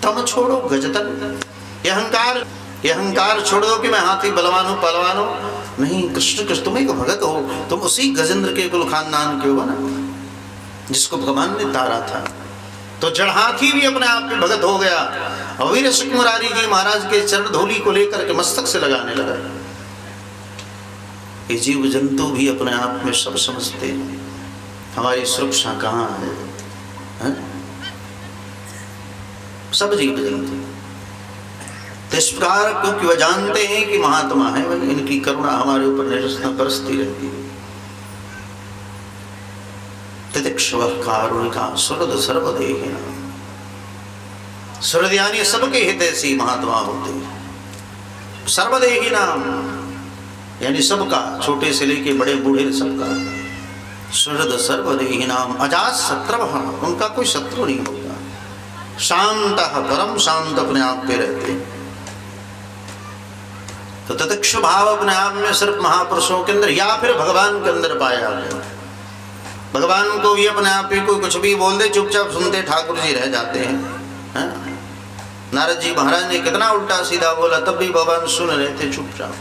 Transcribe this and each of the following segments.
तम छोड़ो गजतन, ये अहंकार छोड़ दो कि मैं हाथी बलवान हूं पहलवान हूं। नहीं, कृष्ण तुम एक भगत हो, तुम उसी गजेंद्र के कुल खानदान के हो ना जिसको भगवान ने तारा था। तो जड़ हाथी भी अपने आप में भगत हो गया और वीर सुकुमारी जी महाराज के चरण धूलि को लेकर के मस्तक से लगाने लगा। ये जीव जंतु भी अपने आप में सब समझते हैं हमारी सुरक्षा कहाँ है? सब जीव जंतु तो इस प्रकार, क्योंकि वह जानते हैं कि महात्मा है, वह इनकी करुणा हमारे ऊपर निरंतर बरसती रहती है। तितिक्षवः कारुणिका सुहृद सर्वदेहिना, सुहृद यानी सबके हितैषी महात्मा होते हैं। सर्वदेहिना यानी सबका, छोटे से लेके बड़े बूढ़े सबका। सुहृद सर्वदेहिना अजात शत्रवः, उनका कोई शत्रु नहीं होता। शांतः, परम शांत अपने आप पे रहते हैं। तो तत्क्ष भाव अपने आप में सिर्फ महापुरुषों के अंदर या फिर भगवान के अंदर पाया गया। भगवान को भी अपने आप पे कोई कुछ भी बोल दे, चुपचाप सुनते ठाकुर जी रह जाते हैं। नारद जी महाराज ने कितना उल्टा सीधा बोला, तब भी भगवान सुन रहे थे चुपचाप।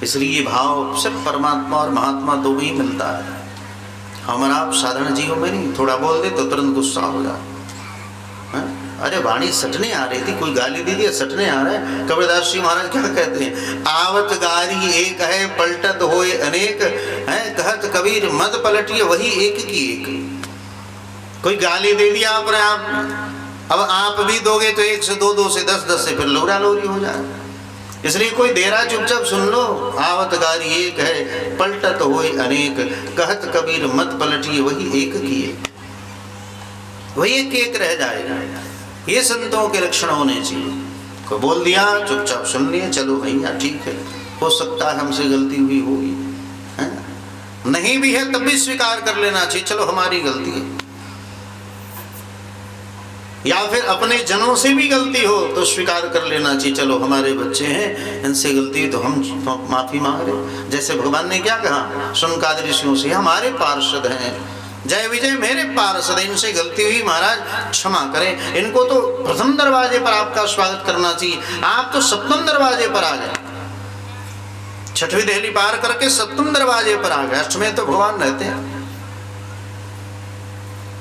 इसलिए भाव सिर्फ परमात्मा और महात्मा दो ही मिलता है। हमारा आप साधारण जीवों में नहीं, थोड़ा बोल दे तो तुरंत गुस्सा हो जाए। अरे वाणी सटने आ रही थी, कोई गाली दी थी, सटने आ रहा है। कबीरदास जी महाराज क्या कहते हैं, आवत गारी एक है पलटत होए अनेक है, कहत कबीर मत पलटिए वही एक की एक। कोई गाली दे दिया अपने आप, अब आप भी दोगे तो 1 से 2, 2 से 10, 10 से फिर लोरा लोरी हो जाए। इसलिए कोई दे रहा चुपचाप सुन लो। आवत गारी एक है पलटत होए अनेक, कहत कबीर मत पलटिए वही एक की एक। वही एक एक रह जाएगा। ये संतों के लक्षण होने चाहिए। कोई बोल दिया चुपचाप सुन लिए, चलो भैया ठीक है, हो सकता है हमसे गलती हुई होगी, नहीं भी है तब भी स्वीकार कर लेना चाहिए, चलो हमारी गलती है। या फिर अपने जनों से भी गलती हो तो स्वीकार कर लेना चाहिए, चलो हमारे बच्चे हैं, इनसे गलती तो हम माफी मांग रहे। जैसे भगवान ने क्या कहा, सुनकादि ऋषियों से, हमारे पार्षद हैं, जय विजय मेरे पार्षद, इनसे गलती हुई महाराज क्षमा करें। इनको तो प्रथम दरवाजे पर आपका स्वागत करना चाहिए, आप तो 7वें दरवाजे पर आ गए। 6वीं दहली पार करके 7वें दरवाजे पर आ गए। 8वें तो भगवान रहते हैं,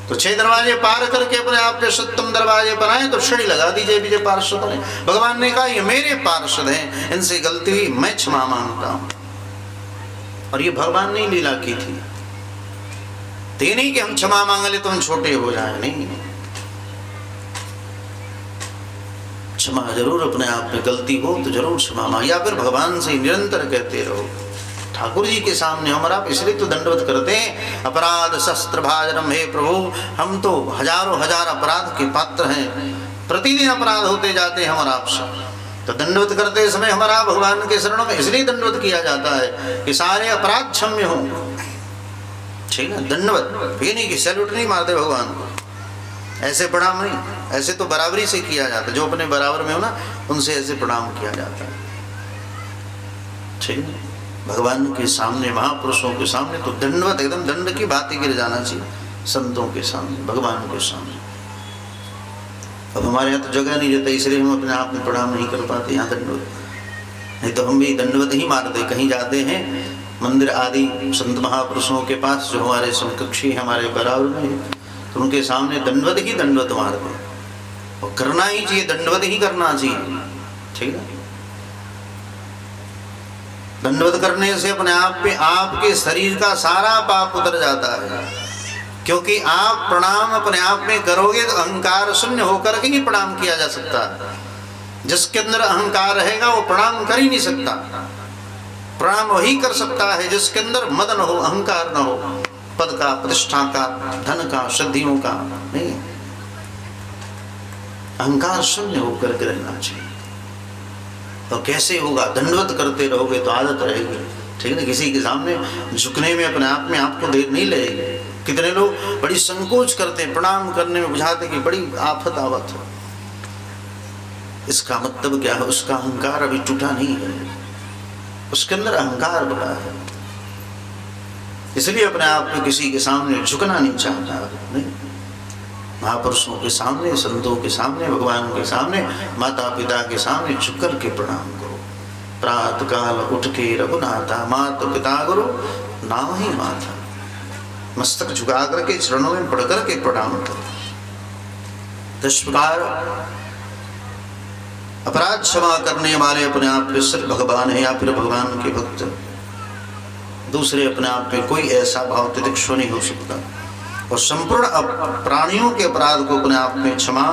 तो 6 दरवाजे पार करके अपने आप के 7वें दरवाजे पर आए तो छड़ी लगा दीजिए विजय पार्षद ने। भगवान ने कहा ये मेरे पार्षद हैं, इनसे गलती हुई मैं क्षमा मांगता हूं। और ये भगवान ने लीला की थी, ये नहीं कि हम क्षमा मांग ले तो हम छोटे हो जाए, नहीं। क्षमा जरूर, अपने आप में गलती हो तो जरूर क्षमा मांग, या फिर भगवान से निरंतर कहते रहो। ठाकुर जी के सामने हम आप इसलिए तो दंडवत करते हैं, अपराध शस्त्र भाजनम, हे प्रभु हम तो हजारों हजार अपराध के पात्र हैं, प्रतिदिन अपराध होते जाते हैं हमारा आपसे। तो दंडवत करते समय हमारा भगवान के शरणों में इसलिए दंडवत किया जाता है कि सारे अपराध क्षम्य हों, ठीक है। दंडवत ये नहीं कि सैल्यूट नहीं मारते भगवान को, ऐसे प्रणाम नहीं, ऐसे तो बराबरी से किया जाता है। जो अपने बराबर में हो ना उनसे ऐसे प्रणाम किया जाता है, ठीक है। भगवान के सामने, महापुरुषों के सामने तो दंडवत एकदम दंड की बात ही गिर जाना चाहिए, संतों के सामने, भगवान के सामने। अब हमारे यहाँ तो जगह नहीं रहता, इसलिए हम अपने आप में प्रणाम नहीं कर पाते यहाँ दंडवत, नहीं तो हम भी दंडवत ही मारते। कहीं जाते हैं मंदिर आदि संत महापुरुषों के पास जो हमारे समकक्षी हमारे बराबर में, तो उनके सामने दंडवत ही दंडवत मारते, और करना ही चाहिए, दंडवत ही करना चाहिए, ठीक है। दंडवत करने से अपने आप पे आपके शरीर का सारा पाप उतर जाता है, क्योंकि आप प्रणाम अपने आप में करोगे तो अहंकार शून्य होकर के ही प्रणाम किया जा सकता है। जिसके अंदर अहंकार रहेगा वो प्रणाम कर ही नहीं सकता। प्रणाम वही कर सकता है जिसके अंदर मद न हो, अहंकार न हो, पद का, प्रतिष्ठा का, धन का, सिद्धियों का नहीं, अहंकार शून्य होकर के रहना चाहिए। तो कैसे होगा, दंडवत करते रहोगे तो आदत रहेगी, ठीक है। किसी के सामने झुकने में अपने आप में आपको देर नहीं लगेगी। कितने लोग बड़ी संकोच करते हैं, प्रणाम करने में बुझाते कि बड़ी आफत आवत है। इसका मतलब क्या है, उसका अहंकार अभी टूटा नहीं है, उसके अंदर अहंकार बड़ा है, इसलिए अपने आप में किसी के सामने झुकना नहीं चाहता। नहीं, महापुरुषों के सामने, संतों के सामने, भगवान के सामने, माता पिता के सामने झुक कर के प्रणाम करो। प्रातः काल उठ के रघुनाथा, माता पिता गुरु नाम ही माथा। मस्तक झुका करके चरणों में पड़ करके प्रणाम करो। इस प्रकार अपराध क्षमा करने वाले अपने आप में सिर्फ भगवान है, या फिर भगवान के भक्त। दूसरे अपने आप में कोई ऐसा भाव तितिक्षु नहीं हो सकता। और संपूर्ण प्राणियों के अपराध को अपने आप में क्षमा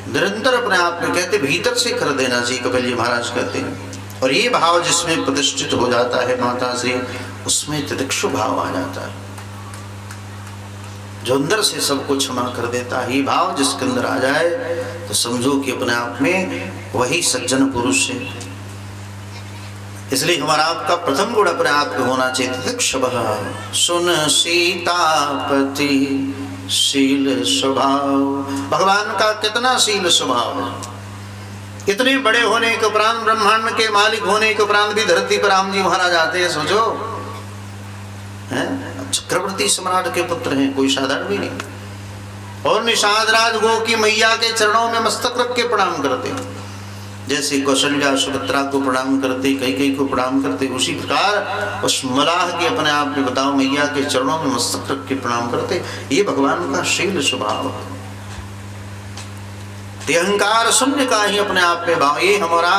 निरंतर अपने आप में कहते भीतर से कर देना चाहिए, कपिल जी महाराज कहते हैं। और ये भाव जिसमें प्रतिष्ठित हो जाता है माता से, उसमें तितिक्षु भाव आ जाता है, जो अंदर से सबको क्षमा कर देता है। ये भाव जिसके अंदर आ जाए तो समझो कि अपने आप में वही सज्जन पुरुष है। इसलिए हमारा आपका प्रथम गुण अपने आप में होना चाहिए तितिक्षुः। सुन सीतापति शील स्वभाव। भगवान का कितना शील स्वभाव है। इतने बड़े होने के उपरांत, ब्रह्मांड के मालिक होने के उपरांत भी धरती पर राम जी महाराज आते हैं। सोचो, चक्रवर्ती सम्राट के पुत्र हैं, कोई साधारण भी नहीं। और निषाद राज गो की मैया के चरणों में मस्तक रख के प्रणाम करते हैं। जैसे कौशल्या सुभद्रा को प्रणाम करते, कैकेयी को प्रणाम करते, उसी प्रकार उस मलाह के अपने आप में बताओ मैया के चरणों में मस्तक रख के प्रणाम करते। ये भगवान का शील स्वभाव है। अहंकार शून्य का ही अपने आप में भाव। ये हमारा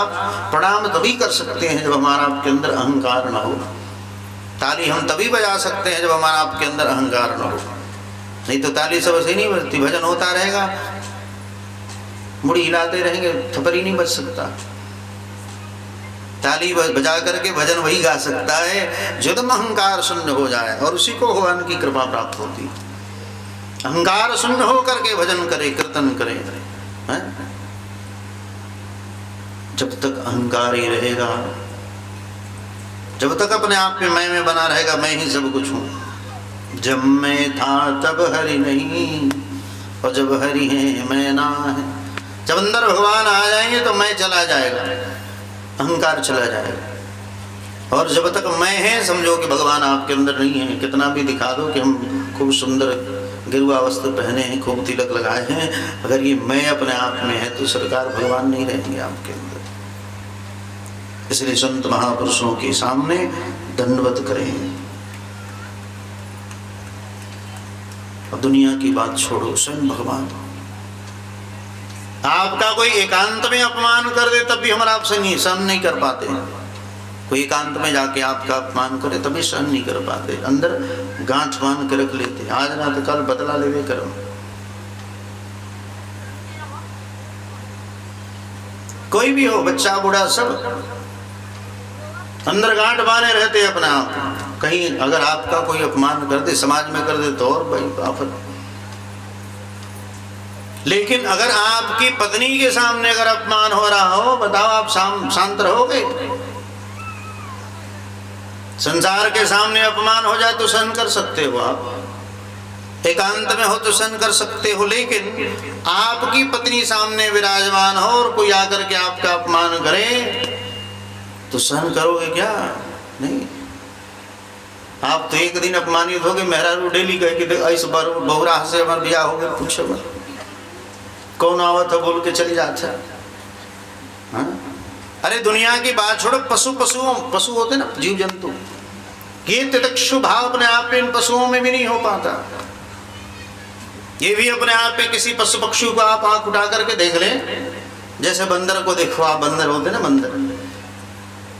प्रणाम तभी कर सकते हैं जब हमारा आपके अंदर अहंकार न हो। ताली हम तभी बजा सकते हैं जब हमारा आपके अंदर अहंकार न हो। नहीं तो ताली सब ऐसे नहीं बजती। भजन होता रहेगा, मुड़ी हिलाते रहेंगे, थप्पड़ी नहीं बज सकता। ताली बजा करके भजन वही गा सकता है जो तुम अहंकार शून्य हो जाए, और उसी को भगवान की कृपा प्राप्त होती। अहंकार शून्य हो करके भजन करे, कीर्तन करे। जब तक अहंकार ही रहेगा, जब तक अपने आप में मैं बना रहेगा, मैं ही सब कुछ हूं। जब मैं था तब हरि नहीं, और जब हरि है मैं ना है। जब अंदर भगवान आ जाएंगे तो मैं चला जाएगा, अहंकार चला जाएगा। और जब तक मैं है, समझो कि भगवान आपके अंदर नहीं है। कितना भी दिखा दो कि हम खूब सुंदर गिरुआ वस्त्र पहने हैं, खूब तिलक लगाए हैं, अगर ये मैं अपने आप में है तो सरकार भगवान नहीं रहेंगे आपके अंदर। इसलिए संत महापुरुषों के सामने दंडवत करें। और दुनिया की बात छोड़ो, स्वयं भगवान आपका कोई एकांत में अपमान कर दे तब भी हम आपसे नहीं सहन नहीं कर पाते। कोई एकांत में जाके आपका अपमान करे तभी सहन नहीं कर पाते, अंदर गांठ बांध के रख लेते, आज ना तो कल बदला लेवे करो। कोई भी हो, बच्चा बूढ़ा सब अंदर गांठ बांधे रहते अपने आप। कहीं अगर आपका कोई अपमान कर दे, समाज में कर दे तो और भाई आफत। लेकिन अगर आपकी पत्नी के सामने अगर अपमान हो रहा हो, बताओ आप शांत रहोगे? संसार के सामने अपमान हो जाए तो सहन कर सकते हो आप, एकांत में हो तो सहन कर सकते हो। लेकिन आपकी पत्नी सामने विराजमान हो और कोई आकर के आपका अपमान करे तो सहन करोगे क्या? नहीं। आप तो एक दिन अपमानित हो गए, मेहरारू डेली कह के इस बार बहुरा से हमारा ब्याह हो गया, पूछो मत कौन आवत है बोल के चली जाता। हाँ? अरे दुनिया की बात छोड़ो, पशु होते ना, जीव जंतु, ये तितिक्षु भाव अपने आप में इन पशुओं में भी नहीं हो पाता। ये भी अपने आप में किसी पशु पक्षी को आप आंख उठा करके देख लें, जैसे बंदर को देखो आप, बंदर होते ना,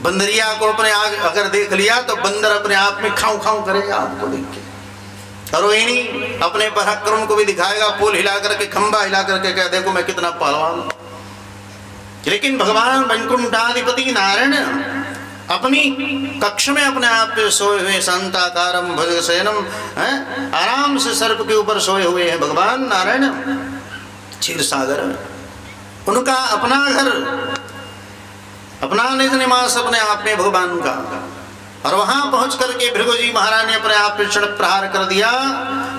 बंदरिया को अपने आग अगर देख लिया तो बंदर अपने आप में खाऊ खाऊ करेगा आपको देख के। और वही नहीं, अपने पराक्रम को भी दिखाएगा, पोल हिला करके, खंबा हिला करके कह देखो मैं कितना पहलवान। लेकिन भगवान वैकुंठाधिपति नारायण अपनी कक्ष में अपने आप पे सोए हुए, शांताकारम भुजगशयनम, आराम से सर्प के ऊपर सोए हुए हैं भगवान नारायण। क्षीर सागर उनका अपना घर, अपना निज निवास अपने आप में भगवान का। और वहां पहुंच करके भृगु जी महाराज ने अपने आप पे क्षण प्रहार कर दिया।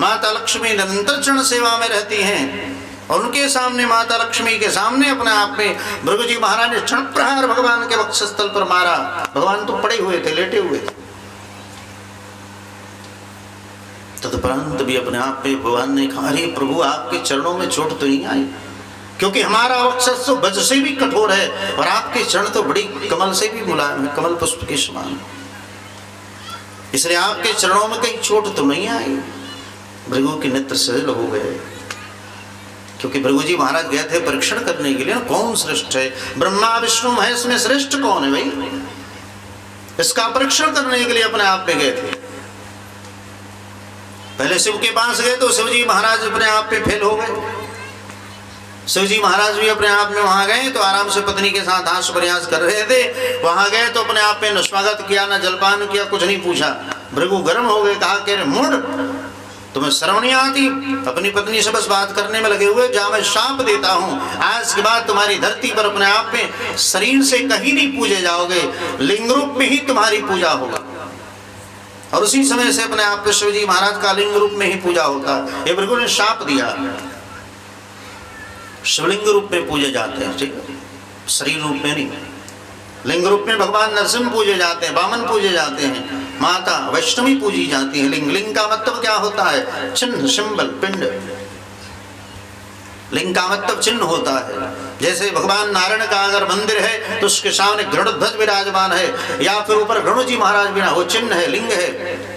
माता लक्ष्मी निरंतर क्षण सेवा में रहती हैं, और उनके सामने, माता लक्ष्मी के सामने अपने आप में भृगु जी महाराज ने क्षण प्रहार भगवान के वक्षस्थल पर मारा। भगवान तो पड़े हुए थे, लेटे हुए थे। तो तदुपरांत भी अपने आप पे भगवान ने कहा, अरे प्रभु आपके चरणों में चोट तो नहीं आई, क्योंकि हमारा वक्षस्थ तो वज्र से भी कठोर है और आपके चरण तो बड़ी कमल से भी मुलायम है, कमल पुष्प के समान, इसलिए आपके चरणों में कहीं चोट तो नहीं आई। भृगु के नेत्र सजल हो गए, क्योंकि भृगु जी महाराज गए थे परीक्षण करने के लिए, कौन श्रेष्ठ है, ब्रह्मा विष्णु महेश में श्रेष्ठ कौन है भाई, इसका परीक्षण करने के लिए अपने आप में गए थे। पहले शिव के पास गए तो शिव जी महाराज अपने आप पे फेल हो गए। शिव जी महाराज भी अपने आप में वहां गए तो आराम से पत्नी के साथ हास्य प्रयास कर रहे थे, वहां गए तो अपने आप में न स्वागत किया, न जलपान किया, कुछ नहीं पूछा। भृगु गर्म हो गए, कहा कि मूढ़, तुम्हें शर्म नहीं आती, अपनी पत्नी से बस बात करने में लगे हुए, जहां मैं शाप देता हूं आज के बाद तुम्हारी धरती पर अपने आप में शरीर से कहीं नहीं पूजे जाओगे, लिंग रूप में ही तुम्हारी पूजा होगा। और उसी समय से अपने आप पे शिव जी महाराज का लिंग रूप में ही पूजा होता। ये भृगु ने शाप दिया, शिवलिंग रूप में पूजे जाते हैं, ठीक है, शरीर रूप में नहीं। लिंग रूप में भगवान नरसिंह पूजे जाते हैं, वामन पूजे जाते हैं, माता वैष्णवी पूजी जाती है। लिंग, लिंग का मतलब क्या होता है, चिन्ह, सिंबल, पिंड। लिंग का मतलब चिन्ह होता है। जैसे भगवान नारायण का अगर मंदिर है तो उसके सामने गरुड़ध्वज विराजमान है, या फिर ऊपर गरुड़ जी महाराज बिना, वो चिन्ह है, लिंग है।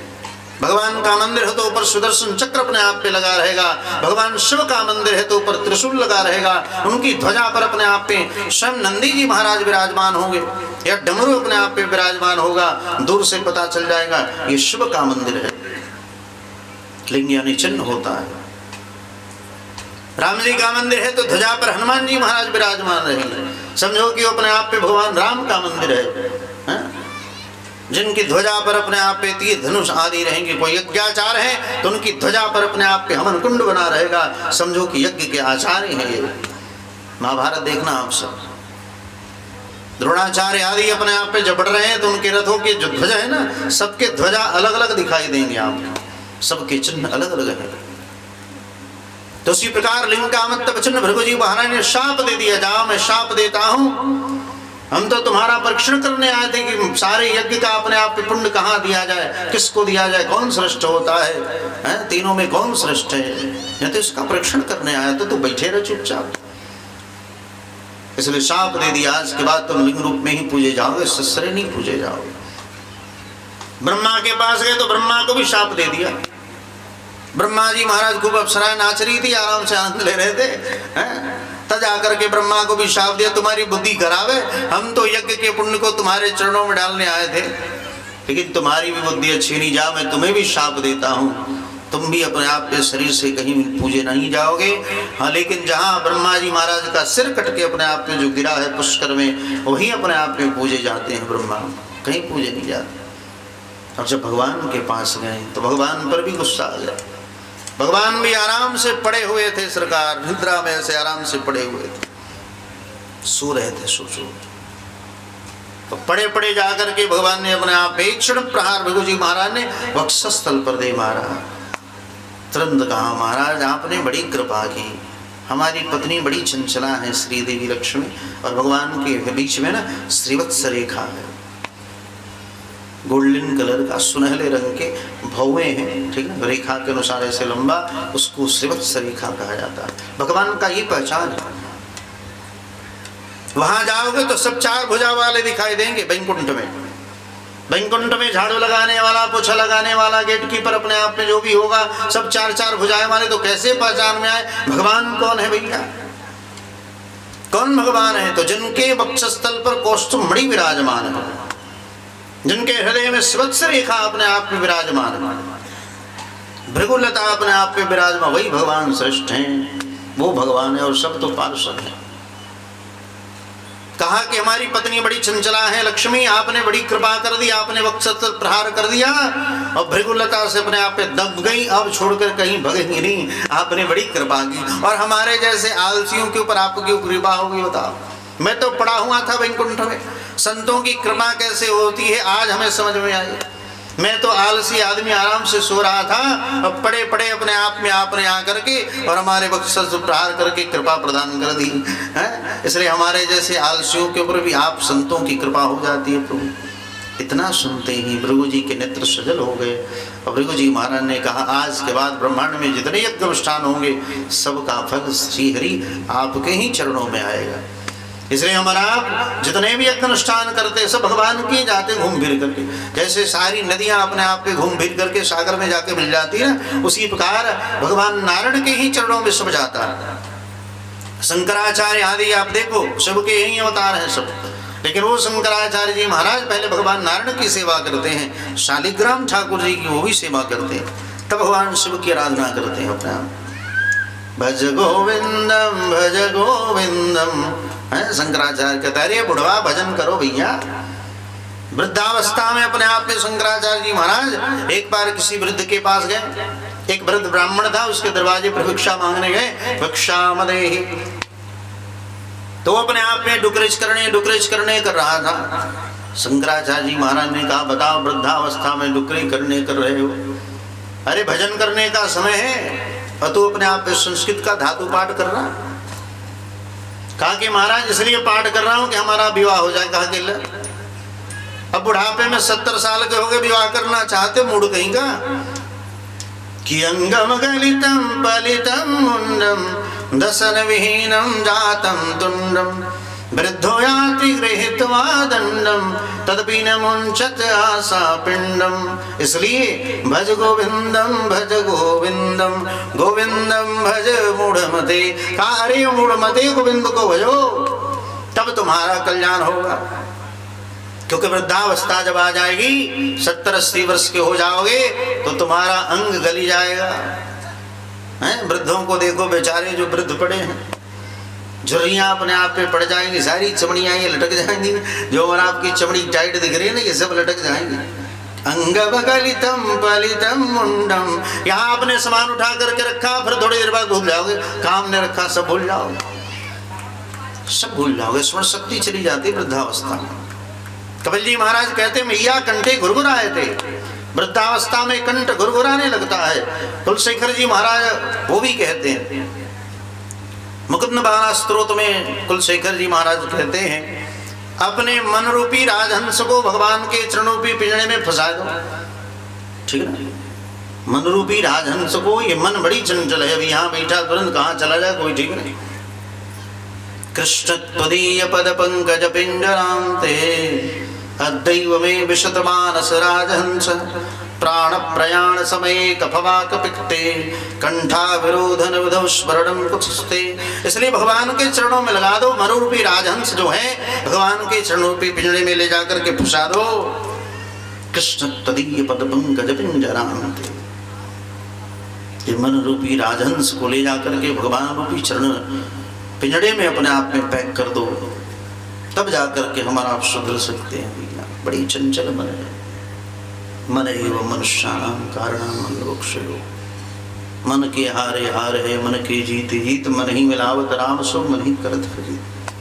भगवान का मंदिर है तो ऊपर सुदर्शन चक्र अपने आप पे लगा रहेगा, भगवान शिव का मंदिर है तो ऊपर त्रिशूल लगा रहेगा, उनकी ध्वजा पर अपने आप पे स्वयं नंदी जी महाराज विराजमान होंगे, या डमरू अपने आप पे विराजमान होगा। दूर से पता चल जाएगा ये शिव का मंदिर है। लिंग यानी चिन्ह होता है। राम जी का मंदिर है तो ध्वजा पर हनुमान जी महाराज विराजमान रहेंगे, समझो कि अपने आप पे भगवान राम का मंदिर है। जिनकी ध्वजा पर अपने आप पे तीर धनुष आदि रहेंगे, कोई यज्ञाचार है तो उनकी ध्वजा पर अपने आप पे हवन कुंड बना रहेगा, समझो कि यज्ञ के आचार्य हैं ये। महाभारत देखना आप सब, द्रोणाचार्य आदि अपने आप पे जब बढ़ रहे हैं तो उनके रथों के जो ध्वजा है ना, सबके ध्वजा अलग अलग दिखाई देंगे आपको, सबके चिन्ह अलग अलग है। तो उसी प्रकार लिंग का मतलब चिन्ह भृगु जी महाराज ने शाप दे दिया, जाओ मैं शाप देता हूं, हम तो तुम्हारा परीक्षण करने आए थे कि सारे यज्ञ का अपने आप पे पुण्य कहाँ दिया जाए, किसको दिया जाए, कौन श्रेष्ठ होता है, तीनों में कौन श्रेष्ठ है, या तो इसका परीक्षण करने आया तो बैठे रहे चुपचाप। इसलिए शाप दे दिया, आज के बाद तुम लिंग रूप में ही पूजे जाओगे, ससुरे नहीं पूजे जाओगे। ब्रह्मा के पास गए तो ब्रह्मा को भी शाप दे दिया। ब्रह्मा जी महाराज खूब अप्सराएं नाच रही थी, आराम से आनंद ले रहे थे, तब जाकर के ब्रह्मा को भी शाप दिया, तुम्हारी बुद्धि खराब है, हम तो यज्ञ के पुण्य को तुम्हारे चरणों में डालने आए थे, लेकिन तुम्हारी भी बुद्धि अच्छी नहीं, जा मैं तुम्हें भी शाप देता हूँ, तुम भी अपने आप के शरीर से कहीं पूजे नहीं जाओगे। हाँ, लेकिन जहाँ ब्रह्मा जी महाराज का सिर कट के अपने आप में जो गिरा है पुष्कर में, वही अपने आप में पूजे जाते हैं ब्रह्मा, कहीं पूजे नहीं जाते। और जब भगवान के पास गए तो भगवान पर भी गुस्सा आ गया। भगवान भी आराम से पड़े हुए थे, सरकार निद्रा में ऐसे आराम से पड़े हुए थे, सो रहे थे, सोचो। तो पड़े पड़े जाकर के भगवान ने अपने आप एक क्षण प्रहार भृगु जी महाराज ने वक्षस्थल पर दे मारा। तुरंत कहा, महाराज आपने बड़ी कृपा की, हमारी पत्नी बड़ी चंचला है श्री देवी लक्ष्मी, और भगवान के बीच में ना श्रीवत्स रेखा है, गोल्डन कलर का सुनहले रंग के भौवे हैं, ठीक है, रेखा के अनुसार ऐसे लंबा, उसको श्रीवत्स रेखा कहा जाता है। भगवान का ये पहचान है। वहां जाओगे तो सब चार भुजा वाले दिखाई देंगे वैकुंठ में। वैकुंठ में झाड़ू लगाने वाला, पोछा लगाने वाला, गेट कीपर अपने आप में जो भी होगा, सब चार चार भुजाएं वाले। तो कैसे पहचान में आए भगवान कौन है भैया, कौन भगवान है? तो जिनके वक्षस्थल पर कौस्तुभमणि विराजमान है, जिनके हृदय में श्रीवत्स रेखा अपने आप में विराजमान है, भृगुलता अपने आप में विराजमान, वही भगवान श्रेष्ठ हैं, वो भगवान है, और सब तो पार्षद है। कहा कि हमारी पत्नी बड़ी चंचला है लक्ष्मी, आपने बड़ी कृपा कर दी, आपने वक्षस्थल प्रहार कर दिया, और भृगुलता से अपने आप पे दब गई, अब छोड़कर कहीं भगेंगी नहीं, आपने बड़ी कृपा की। और हमारे जैसे आलसियों के ऊपर आपकी कृपा होगी, बताओ। मैं तो पड़ा हुआ था वैकुंठ में, संतों की कृपा कैसे होती है आज हमें समझ में आई। मैं तो आलसी आदमी आराम से सो रहा था, और पड़े पड़े अपने आप में आपने आकर के और हमारे वक्षस्थल प्रहार करके कृपा प्रदान कर दी है। इसलिए हमारे जैसे आलसियों के ऊपर भी आप संतों की कृपा हो जाती है प्रभु। इतना सुनते ही भृगु जी के नेत्र सजल हो गए। और भृगु जी महाराज ने कहा, आज के बाद ब्रह्मांड में जितने यज्ञ अनुष्ठान होंगे सबका फल श्री हरि आपके ही चरणों में आएगा। इसलिए हमारा आप जितने भी यज्ञ अनुष्ठान करते सब भगवान की जाते घूम फिर करके, जैसे सारी नदियां अपने आप पे घूम फिर करके सागर में जाके मिल जाती है, उसी प्रकार भगवान नारायण के ही चरणों में सब जाता है। शंकराचार्य आदि आप देखो सबके यही अवतार हैं सब, लेकिन वो शंकराचार्य जी महाराज पहले भगवान नारायण की सेवा करते हैं, शालिग्राम ठाकुर जी की वो भी सेवा करते हैं, तब भगवान शिव की आराधना करते हैं अपने आप। भज गोविंदम है शंकराचार्य कहता है, अरे बुढ़वा भजन करो भैया। वृद्धावस्था में अपने आप में शंकराचार्य जी महाराज एक बार किसी वृद्ध के पास गए। एक वृद्ध ब्राह्मण था, उसके दरवाजे पर भिक्षा मांगने गए, भिक्षा मदेहि। तो अपने आप में डुकरेज करने कर रहा था। शंकराचार्य जी महाराज ने कहा, बताओ वृद्धावस्था में डुकरी करने कर रहे हो, अरे भजन करने का समय है और तू अपने आप में संस्कृत का धातु पाठ कर रहा। कहा कि महाराज इसलिए पाठ कर रहा हूं कि हमारा विवाह हो जाए। कहा कि अब बुढ़ापे में 70 साल के हो गए, विवाह करना चाहते, मूड कहीं का कि अंगम गलितम पलितम मुंडम दसन विहीनम जातम तुंडम वृद्धो याति गृहीत्वा दंडम तदपि न मुंचत आशा पिंडम। इसलिए भज गोविंदम गोविंदम भज मूढ़मते। कहा अरे मूढ़मते गोविंद को भजो, तब तुम्हारा कल्याण होगा। क्योंकि वृद्धावस्था जब आ जाएगी, 70-80 वर्ष के हो जाओगे तो तुम्हारा अंग गली जाएगा। वृद्धों को देखो बेचारे जो वृद्ध पड़े हैं, झुर्रियां अपने आप पे पड़ जाएंगी, सारी चमड़ियां ये लटक जाएंगी, जो और आपकी चमड़ी टाइट दिख रही है ना ये सब लटक जाएंगी। अंग बगलितम पलितम मुंडम, यहाँ आपने सामान उठा करके रखा, फिर थोड़ी देर बाद भूल जाओगे, काम ने रखा सब भूल जाओगे, सब भूल जाओगे, स्मरण शक्ति चली जाती वृद्धावस्था में। कपिल जी महाराज कहते मैया कंठे घुरघुराए थे, वृद्धावस्था में कंठ घुरघुराने लगता है। कुलशेखर जी महाराज वो भी कहते हैं, मुकुंद बाला स्तोत्र में कुलशेखर जी महाराज कहते हैं, अपने मन रूपी राजहंस को भगवान के चरण रूपी पिंजरे में फंसा दो। ठीक है ना, मन रूपी राजहंस को, ये मन बड़ी चंचल है, अभी यहाँ बैठा तुरंत कहाँ चला जाए कोई ठीक नहीं। कृष्ण त्वदीय पद पंकज पिंजरांते अद्दैव में विशतमानस राजहंस प्राण प्रयाण समय कफवाक पिक्ते कंठा विरोधन विधौ स्मरणम कुत्स्ते। इसलिए भगवान के चरणों में लगा दो, मनोरूपी राजहंस जो है भगवान के चरणों रूपी पिंजरे में ले जाकर के फंसा दो। कृष्ण तदीय पद पंकज पिंजरांते, ये मन रूपी राजहंस को ले जाकर के भगवान रूपी चरण पिंजरे में अपने आप में पैक कर दो, तब जाकर के हमारा आप सुधर सकते हैं। बड़ी चंचल मन है, मन एव मनुष्याणाम कारणम मोक्षयो। मन के हारे हार है, मन के जीत जीत, मन ही मिलावत राम सो मन ही करत जीत।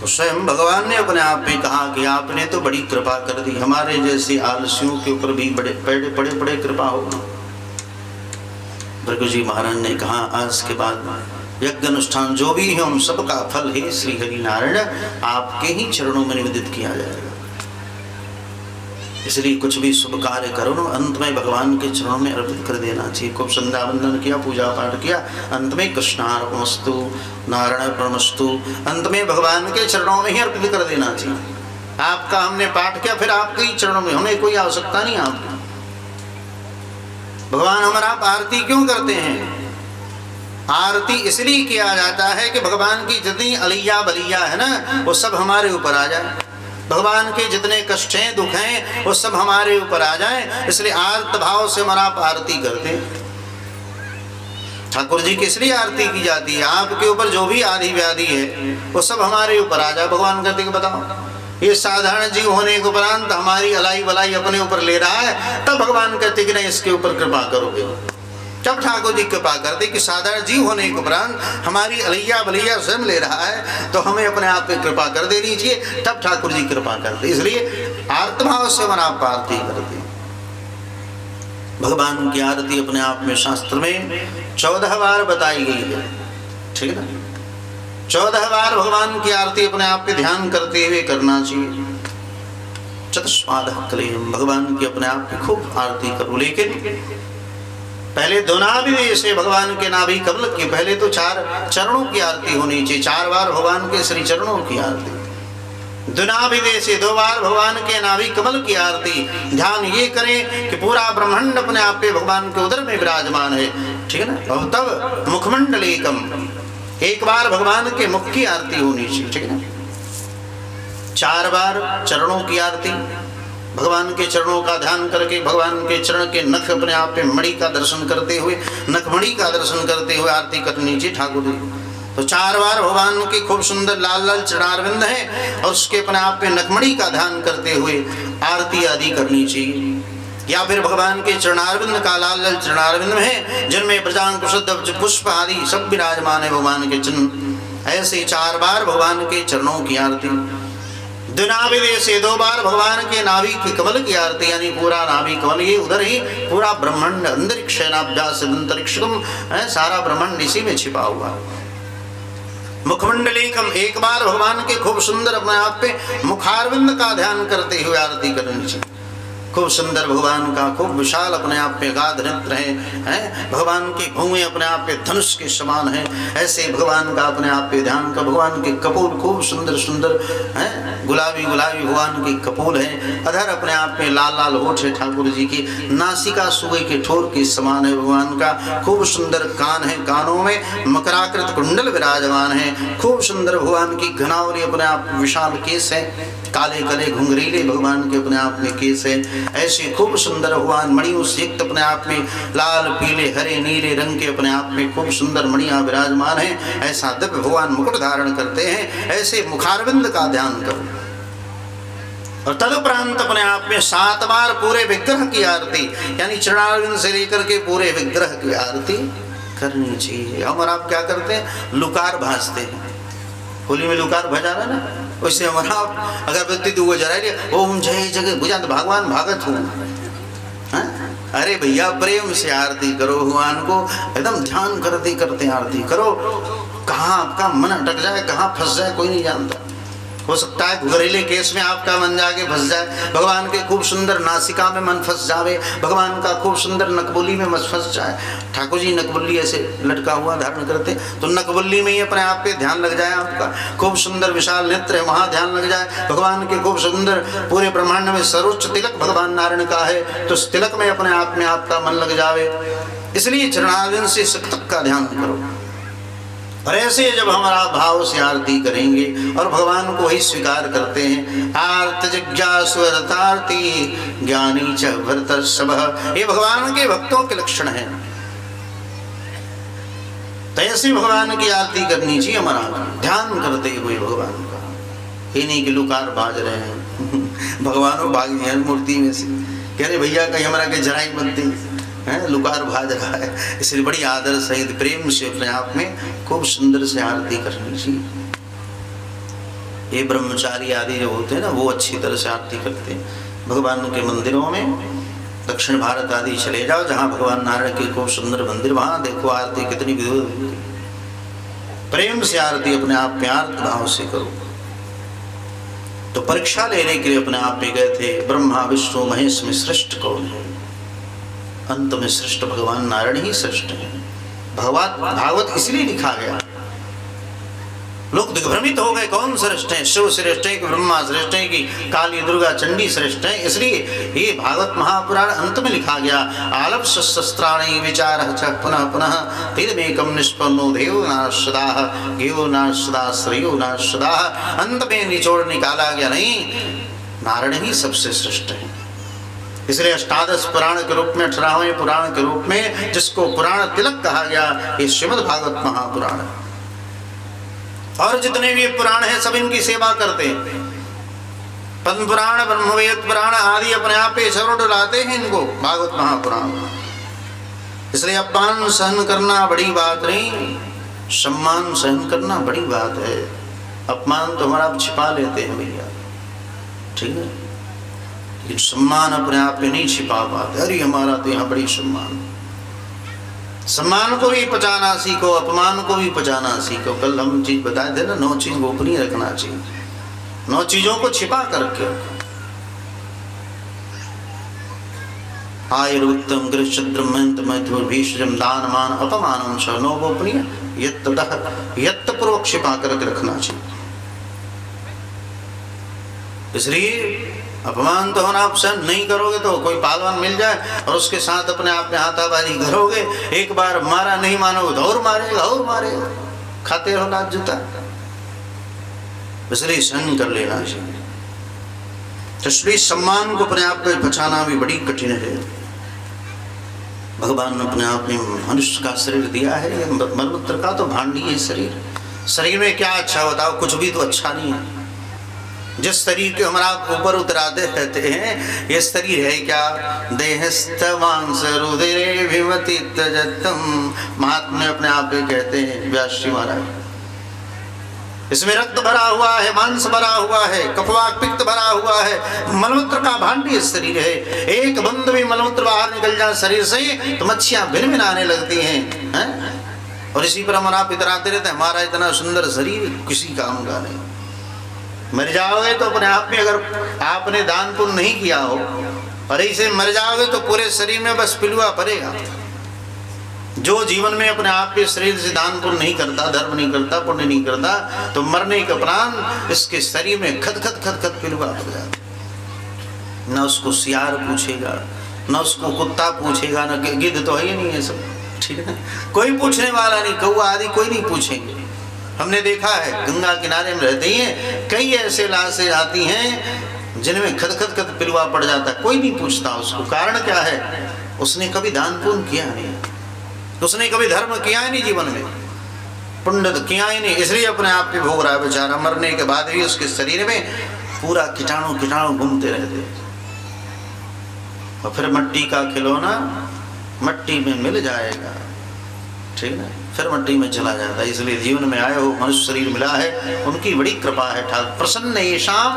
तो स्वयं भगवान ने अपने आप में कहा कि आपने तो बड़ी कृपा कर दी, हमारे जैसे आलसियों के ऊपर भी बड़े बड़े कृपा होगी। भृगु जी महाराज ने कहा, आज के बाद यज्ञ अनुष्ठान जो भी है उन सबका फल है श्री हरि नारायण आपके ही चरणों में निवेदित किया जाएगा। इसलिए कुछ भी शुभ कार्य करो ना, अंत में भगवान के चरणों में अर्पित कर देना चाहिए। खूब संध्या वंदन किया, पूजा पाठ किया, अंत में कृष्णार्पणमस्तु नारायणार्पणमस्तु, अंत में भगवान के चरणों में ही अर्पित कर देना चाहिए। आपका हमने पाठ किया, फिर आपके ही चरणों में, हमें कोई आवश्यकता नहीं आपकी। भगवान हमारा आप आरती क्यों करते हैं? आरती इसलिए किया जाता है कि भगवान की जितनी अलैया बलिया है ना वो सब हमारे ऊपर आ जाए, भगवान के जितने कष्ट हैं दुख हैं वो सब हमारे ऊपर आ जाए। इसलिए आर्त भाव से हमारा आप आरती करते हैं। ठाकुर जी की इसलिए आरती की जाती है, आपके ऊपर जो भी आदि व्याधि है वो सब हमारे ऊपर आ जाए। भगवान कहते कि बताओ ये साधारण जीव होने के उपरांत हमारी अलाई बलाई अपने ऊपर ले रहा है, तब भगवान कहते कि नहीं इसके ऊपर कृपा करोगे। जब ठाकुर जी कृपा करते कि साधारण जीव होने के उपरांत हमारी अलैया बलैया स्वयं ले रहा है तो हमें अपने आप पे कृपा कर देनी चाहिए, तब ठाकुर जी कृपा करते। इसलिए आर्तभाव से मन आप आरती करते। भगवान की आरती अपने आप में शास्त्र में 14 बार बताई गई है, ठीक है ना। 14 बार भगवान की आरती अपने आप पे ध्यान करते हुए करना चाहिए। चतुष्पादः कलेयम्, भगवान की अपने आप की खूब आरती करो। लेकिन पहले दोनाभिधेय से भगवान के नाभि कमल की, पहले तो 4 चरणों की आरती होनी चाहिए, 4 बार भगवान के श्री चरणों की आरती। दुनाभिधेय से 2 बार भगवान के नाभि कमल की आरती। ध्यान ये करें कि पूरा ब्रह्मांड अपने आप पे भगवान के उदर में विराजमान है, ठीक है ना। और तब मुखमंडल एकम, एक बार भगवान के मुख की आरती होनी चाहिए, ठीक है ना। 4 बार चरणों की आरती, भगवान के चरणों का ध्यान करके, भगवान के चरण के नख अपने आप पे मणि का दर्शन करते हुए, नखमणि का दर्शन करते हुए आरती करनी चाहिए ठाकुर जी। तो 4 बार भगवान के खूब सुंदर लाल लाल चरणारविंद है और उसके अपने आप पे नखमणि का ध्यान करते हुए आरती आदि करनी चाहिए। या फिर भगवान के चरणारविंद का लाल लाल चरणारविंद है जिनमें प्रजांग शुद्ध पुष्प आदि सब विराजमान है भगवान के चिन्ह, ऐसे 4 बार भगवान के चरणों की आरती। दुनाभिधेय से 2 बार भगवान के नाभि की कमल की आरती, यानी पूरा नाभि कमल, ये उधर ही पूरा ब्रह्मांड अंतरिक्ष नाभ्यास अंतरिक्षम है, सारा ब्रह्मांड इसी में छिपा हुआ। मुखमंडलीकम, एक बार भगवान के खूब सुंदर अपने आप पे मुखारविंद का ध्यान करते हुए आरती करनी चाहिए। खूब सुंदर भगवान का खूब विशाल अपने आप पे गाध नेत्र है, भगवान की भुएं अपने आप पे धनुष के समान है, ऐसे भगवान का अपने आप पे ध्यान का। भगवान के कपोल खूब सुंदर सुंदर है, गुलाबी गुलाबी भगवान की कपोल है, अधर अपने आप में लाल लाल होठ है ठाकुर जी की, नासिका सुए के ठोर के समान है भगवान का, खूब सुंदर कान है, कानों में मकराकृत कुंडल विराजमान है, खूब सुंदर भगवान की घनावरी अपने आप विशाल केस है, काले काले घुंघरीले भगवान के अपने आप में केस है, ऐसे खूब सुंदर भगवान मणियों से युक्त अपने आप में लाल पीले हरे नीले रंग के अपने आप में खूब सुंदर मणियां विराजमान है, ऐसा दिव्य भगवान मुकुट धारण करते हैं। ऐसे मुखारविंद का ध्यान करो और तदुपरांत अपने आप में 7 बार पूरे विग्रह की आरती, यानी चरणारविंद से लेकर के पूरे विग्रह की आरती करनी चाहिए। हम और आप क्या करते हैं, लुकार भाजते हैं, होली में लुकार भजा रहा ना, वैसे हमारा अगरबत्ती तो वो जरा ओम जय जगत बुझा तो भगवान भागत हूँ। अरे भैया प्रेम से आरती करो, भगवान को एकदम ध्यान करते करते आरती करो। कहाँ आपका मन अटक जाए, कहाँ फंस जाए कोई नहीं जानता। हो सकता है घरेले केस में आपका मन जाके फंस जाए, भगवान के खूब सुंदर नासिका में मन फंस जावे, भगवान का खूब सुंदर नकबुल्ली में मन फंस जाए। ठाकुर जी नकबुल्ली ऐसे लटका हुआ धारण करते, तो नकबुल्ली में ही अपने आप पे ध्यान लग जाए आपका। खूब सुंदर विशाल नेत्र है, वहाँ ध्यान लग जाए। भगवान के खूब सुंदर पूरे ब्रह्मांड में सर्वोच्च तिलक भगवान नारायण का है, तो उस तिलक में अपने आप में आपका मन लग जावे। इसलिए चरणारविंद से तक का ध्यान करो। और ऐसे जब हमारा भाव से आरती करेंगे और भगवान को ही स्वीकार करते हैं, आर्त जिज्ञासु अर्थार्थी ज्ञानी च भरतर्षभ, ये भगवान के भक्तों के लक्षण हैं। तो ऐसे भगवान की आरती करनी चाहिए, हमारा ध्यान करते हुए भगवान का, ये नहीं कि लुकार बाज रहे हैं भगवान भाग गए मूर्ति में से, कह रहे भैया कहीं हमारा के जराई मत दी है, लुकार भाज रहा है। इसलिए बड़ी आदर सहित प्रेम से अपने आप में खूब सुंदर से आरती करनी चाहिए। ये ब्रह्मचारी आदि जो होते हैं ना, वो अच्छी तरह से आरती करते हैं। भगवान के मंदिरों में दक्षिण भारत आदि चले जाओ, जहाँ भगवान नारायण के खूब सुंदर मंदिर, वहाँ देखो आरती कितनी विधि, प्रेम से आरती अपने आप में आर्त भाव से करो। तो परीक्षा लेने के लिए अपने आप में गए थे, ब्रह्मा विष्णु महेश में श्रेष्ठ कौन है? अंत में श्रेष्ठ भगवान नारायण ही श्रेष्ठ है। भागवत इसलिए लिखा गया, लोग दिग्भ्रमित हो गए, कौन श्रेष्ठ है? शिव श्रेष्ठ है कि ब्रह्मा श्रेष्ठ है कि काली दुर्गा चंडी श्रेष्ठ है? इसलिए ये भागवत महापुराण अंत में लिखा गया, आलप शस्त्राणि विचार पुनः पुनः तिरमेकम निष्पन्नो देव नाशदाह गेव नाशदा श्रेयो नाशदाह। अंत में निचोड़ निकाला गया, नहीं, नारायण ही सबसे श्रेष्ठ है। इसलिए अष्टादश पुराण के रूप में 18वें पुराण के रूप में जिसको पुराण तिलक कहा गया, ये श्रीमद् भागवत महापुराण। और जितने भी पुराण हैं सब इनकी सेवा करते हैं। पद्म पुराण, ब्रह्मवेद पुराण आदि अपने आप पे सरों डुलाते हैं इनको, भागवत महापुराण। इसलिए अपमान सहन करना बड़ी बात नहीं, सम्मान सहन करना बड़ी बात है। अपमान तो हमारा छिपा लेते हैं भैया, ठीक है, लेकिन सम्मान अपने आप में नहीं छिपा पाते। अरे हमारा तो यहाँ बड़ी सम्मान, सम्मान को भी पचाना सीखो, अपमान को भी पचाना सीखो। कल हम चीज बताए थे ना, 9 चीज गोपनीय रखना चाहिए, 9 चीजों को छिपा करके। आयुर्वृत्तम गृहच्छद्रमंत मैथुर्भीषजम दानमान अपमानम च नो गोपनीय यत्त पूर्वक छिपा करके रखना चाहिए। इसलिए अपमान तो होना, आप सहन नहीं करोगे तो कोई पहलवान मिल जाए और उसके साथ अपने आप में हाथाबाजी करोगे, एक बार मारा नहीं मानोगे तो और मारेगा, खाते रहो लात जूता। इसलिए सहन कर लेना चाहिए। तो इसलिए सम्मान को अपने आप में बचाना भी बड़ी कठिन है। भगवान ने अपने आप में मनुष्य का शरीर दिया है, ये मलमूत्र का तो भांडी है शरीर। शरीर में क्या अच्छा बताओ, कुछ भी तो अच्छा नहीं है। जिस शरीर के हमारा ऊपर उतराते रहते हैं, ये शरीर है क्या? देहस्थ मांस रुधिरे विमति तजतम। महात्मा अपने आप में कहते हैं व्यास जी महाराज, इसमें रक्त भरा हुआ है, मांस भरा हुआ है, कफवात पित्त भरा हुआ है, मलमूत्र का भांडी शरीर है। एक बूंद भी मलमूत्र बाहर निकल जाए शरीर से तो मच्छियां भिन आने लगती हैं। और इसी पर हमारा इतराते रहते हैं हमारा इतना सुंदर शरीर किसी काम का नहीं। मर जाओगे तो अपने आप में, अगर आपने दान पुण्य नहीं किया हो और ऐसे मर जाओगे तो पूरे शरीर में बस पिलुआ पड़ेगा। जो जीवन में अपने आप के शरीर से दान पुण्य नहीं करता, धर्म नहीं करता, पुण्य नहीं करता, तो मरने के उपरांत इसके शरीर में खद खद पिलुआ पड़ जाता। न उसको सियार पूछेगा, न उसको कुत्ता पूछेगा, न गिद्ध तो है ही नहीं है सब, ठीक है, कोई पूछने वाला नहीं, कौवा आदि कोई नहीं पूछेंगे। हमने देखा है गंगा किनारे में रहते हैं, कई ऐसे लाशें आती हैं जिनमें खद पिलुआ पड़ जाता है, कोई नहीं पूछता उसको। कारण क्या है? उसने कभी दान पुण्य किया नहीं, उसने कभी धर्म किया ही नहीं, जीवन में पुण्य किया ही नहीं, इसलिए अपने आप पे भोग रहा है बेचारा। मरने के बाद भी उसके शरीर में पूरा कीटाणु घूमते रहते। और फिर मट्टी का खिलौना मट्टी में मिल जाएगा, ठीक है, फिर मट्टी में चला जाता है। इसलिए जीवन में आए हो, मनुष्य शरीर मिला है, उनकी बड़ी कृपा है। ठाकुर प्रसन्न येषाम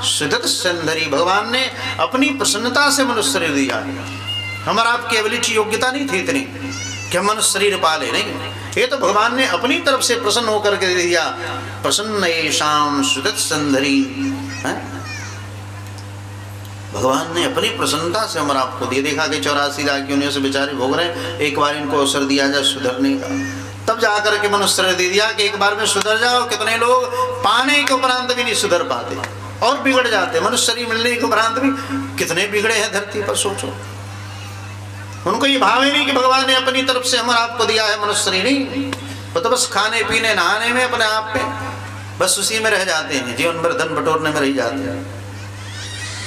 सुदत संदरी, भगवान ने अपनी प्रसन्नता से मनुष्य शरीर दिया है। हमारा आपकी एबिलिटी योग्यता नहीं थी इतनी कि हम मनुष्य शरीर पाले, नहीं, ये तो भगवान ने अपनी तरफ से प्रसन्न होकर के दे दिया। प्रसन्न येषाम सुदत संदरी, भगवान ने अपनी प्रसन्नता से हमारा आपको दिए। देखा कि 84 लाख योनियों से बेचारे भोग रहे हैं, एक बार इनको अवसर दिया जाए सुधरने का, तब जाकर के मनुष्य ने दे दिया कि एक बार में सुधर जाओ। कितने लोग पाने के उपरांत भी नहीं सुधर पाते और बिगड़ जाते। मनुष्य शरीर मिलने के उपरांत भी कितने बिगड़े हैं धरती पर, सोचो। उनको ये भाव ही नहीं कि भगवान ने अपनी तरफ से हमारा आपको दिया है मनुष्य शरीर, नहीं, वो तो बस खाने पीने नहाने में अपने आप में बस उसी में रह जाते हैं, जीवन भर धन बटोरने में रह जाते हैं।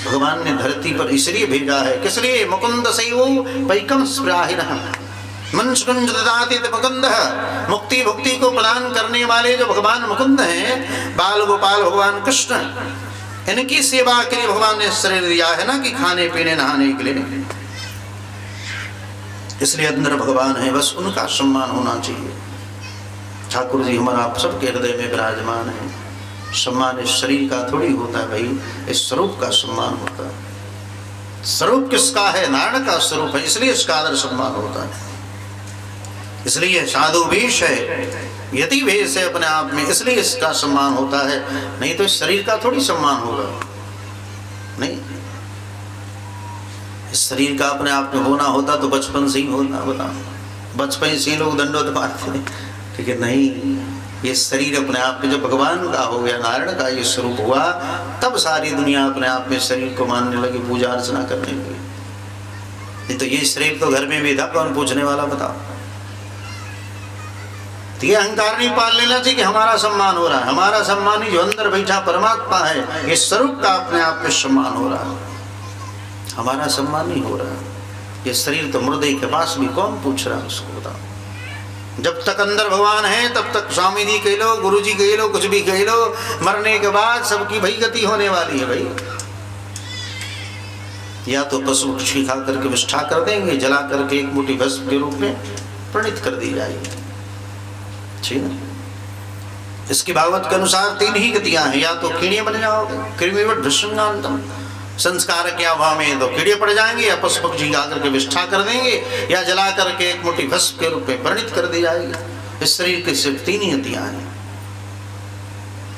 भगवान ने धरती पर इसलिए भेजा है, किस लिए? मुकुंद सैवो पैकम स्प्राहिनः मंशकुंज ददाति मुकुंद, मुक्ति भुक्ति को प्रदान करने वाले जो भगवान मुकुंद हैं, बाल गोपाल भगवान कृष्ण, इनकी सेवा के लिए भगवान ने शरीर दिया है ना, कि खाने पीने नहाने के लिए नहीं। इसलिए अंदर भगवान है, बस उनका सम्मान होना चाहिए। ठाकुर जी हमारा आप सबके हृदय में विराजमान है। सम्मान इस शरीर का थोड़ी होता है भाई, इस स्वरूप का सम्मान होता है। स्वरूप किसका है? नारायण का स्वरूप है, इसलिए इसका आदर सम्मान होता है। इसलिए साधु वेश है, यति वेश है अपने आप में, इसलिए इसका सम्मान होता है। नहीं तो इस शरीर का थोड़ी सम्मान होगा, नहीं। इस शरीर का अपने आप में होना होता तो बचपन से ही होना, बताओ, बचपन से ही लोग दंडवत मारते, ठीक है, नहीं। ये शरीर अपने आप में जब भगवान का हो गया, नारायण का ये स्वरूप हुआ, तब सारी दुनिया अपने आप में शरीर को मानने लगी, पूजा अर्चना करने लगी। नहीं तो ये शरीर तो घर में भी था, कौन पूछने वाला, बताओ। तो ये अहंकार नहीं पाल लेना चाहिए कि हमारा सम्मान हो रहा है। हमारा सम्मान ही जो अंदर बैठा परमात्मा है, ये स्वरूप का अपने आप में सम्मान हो रहा है, हमारा सम्मान नहीं हो रहा। ये शरीर तो मुर्दे के पास भी कौन पूछ रहा है उसको, बताओ। जब तक अंदर भगवान है तब तक स्वामी जी कह लो, गुरु जी कह लो, कुछ भी कह लो, मरने के बाद सबकी भाई गति होने वाली है भाई। या तो पशु पक्षी खा करके विष्ठा कर देंगे, जला करके एक मुट्ठी भस्म के रूप में प्रणीत कर दी जाएगी, ठीक है। इसकी भागवत के अनुसार 3 ही गतियां हैं, या तो कीड़े बन जाओगे, कृमिवत भृशंगांतम, संस्कार के अभाव में तो कीड़े पड़ जाएंगे, या पशु पक्षी आकर के विष्ठा कर देंगे, या जला करके एक मुट्ठी भस्म के रूप में परिणित कर दी जाएगी। इस शरीर की सिर्फ 3 ही गतियां हैं।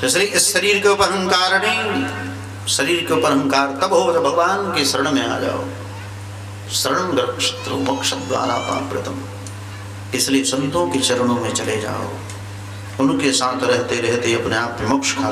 इसलिए इस शरीर के ऊपर अहंकार नहीं, शरीर के ऊपर अहंकार तब हो जब भगवान की शरण में आ जाओ। शरण गच्छतु मोक्ष द्वारा पाप्रतम। इसलिए संतों के चरणों में चले जाओ, उनके साथ रहते रहते अपने आप मोक्ष का